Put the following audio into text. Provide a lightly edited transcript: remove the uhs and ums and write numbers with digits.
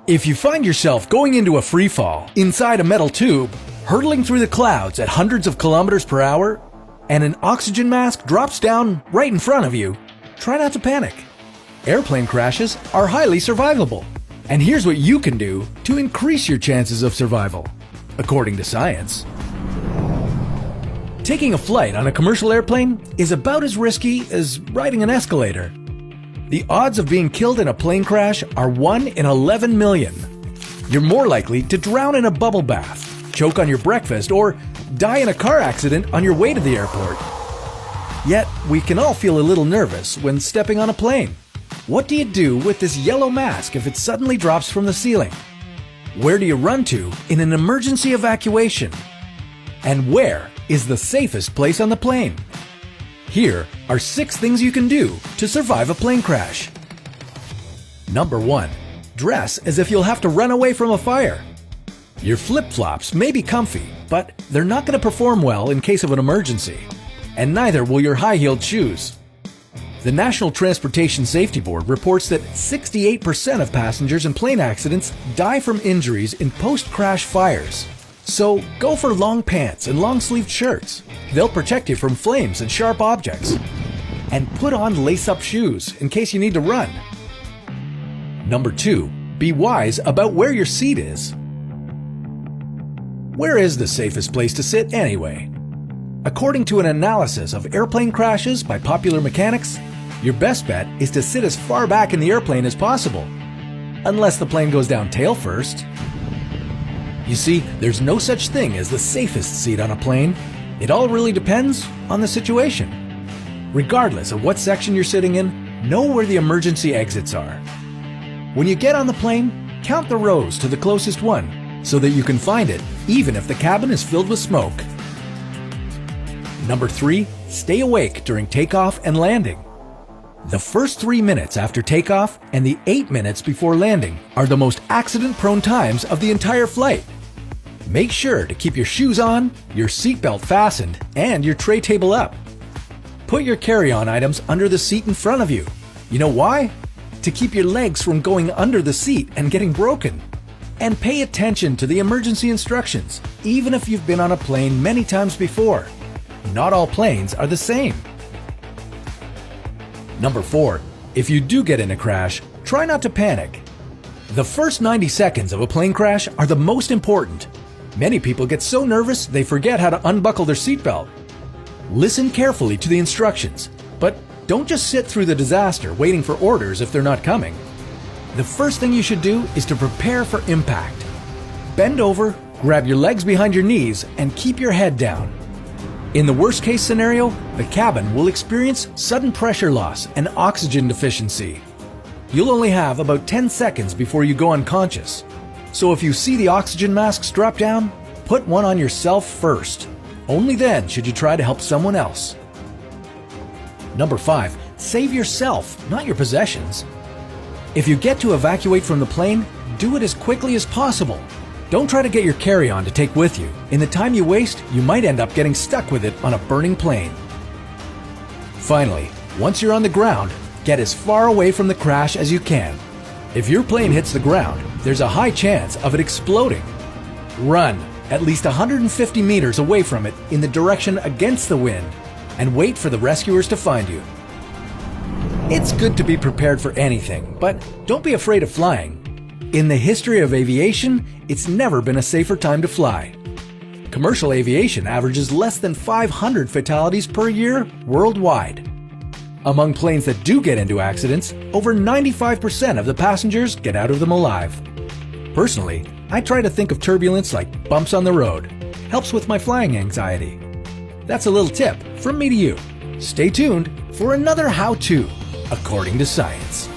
If you find yourself going into a free fall inside a metal tube, hurtling through the clouds at hundreds of kilometers per hour, and an oxygen mask drops down right in front of you, try not to panic. Airplane crashes are highly survivable, and here's what you can do to increase your chances of survival, according to science. Taking a flight on a commercial airplane is about as risky as riding an escalator. The odds of being killed in a plane crash are 1 in 11 million. You're more likely to drown in a bubble bath, choke on your breakfast, or die in a car accident on your way to the airport. Yet, we can all feel a little nervous when stepping on a plane. What do you do with this yellow mask if it suddenly drops from the ceiling? Where do you run to in an emergency evacuation? And where is the safest place on the plane? Here are 6 things you can do to survive a plane crash. Number 1. Dress as if you'll have to run away from a fire. Your flip-flops may be comfy, but they're not going to perform well in case of an emergency. And neither will your high-heeled shoes. The National Transportation Safety Board reports that 68% of passengers in plane accidents die from injuries in post-crash fires. So go for long pants and long-sleeved shirts. They'll protect you from flames and sharp objects. And put on lace-up shoes in case you need to run. Number 2. Be wise about where your seat is. Where is the safest place to sit anyway? According to an analysis of airplane crashes by Popular Mechanics, your best bet is to sit as far back in the airplane as possible, unless the plane goes down tail first. You see, there's no such thing as the safest seat on a plane. It all really depends on the situation. Regardless of what section you're sitting in, know where the emergency exits are. When you get on the plane, count the rows to the closest one so that you can find it even if the cabin is filled with smoke. Number 3. Stay awake during takeoff and landing. The first 3 minutes after takeoff and the 8 minutes before landing are the most accident-prone times of the entire flight. Make sure to keep your shoes on, your seatbelt fastened, and your tray table up. Put your carry-on items under the seat in front of you. You know why? To keep your legs from going under the seat and getting broken. And pay attention to the emergency instructions, even if you've been on a plane many times before. Not all planes are the same. Number 4. If you do get in a crash, try not to panic. The first 90 seconds of a plane crash are the most important. Many people get so nervous they forget how to unbuckle their seatbelt. Listen carefully to the instructions, but don't just sit through the disaster waiting for orders if they're not coming. The first thing you should do is to prepare for impact. Bend over, grab your legs behind your knees, and keep your head down. In the worst-case scenario, the cabin will experience sudden pressure loss and oxygen deficiency. You'll only have about 10 seconds before you go unconscious. So if you see the oxygen masks drop down, put one on yourself first. Only then should you try to help someone else. Number 5. Save yourself, not your possessions. If you get to evacuate from the plane, do it as quickly as possible. Don't try to get your carry-on to take with you. In the time you waste, you might end up getting stuck with it on a burning plane. Finally, once you're on the ground, get as far away from the crash as you can. If your plane hits the ground, there's a high chance of it exploding. Run at least 150 meters away from it in the direction against the wind and wait for the rescuers to find you. It's good to be prepared for anything, but don't be afraid of flying. In the history of aviation, it's never been a safer time to fly. Commercial aviation averages less than 500 fatalities per year worldwide. Among planes that do get into accidents, over 95% of the passengers get out of them alive. Personally, I try to think of turbulence like bumps on the road. Helps with my flying anxiety. That's a little tip from me to you. Stay tuned for another how-to, according to science.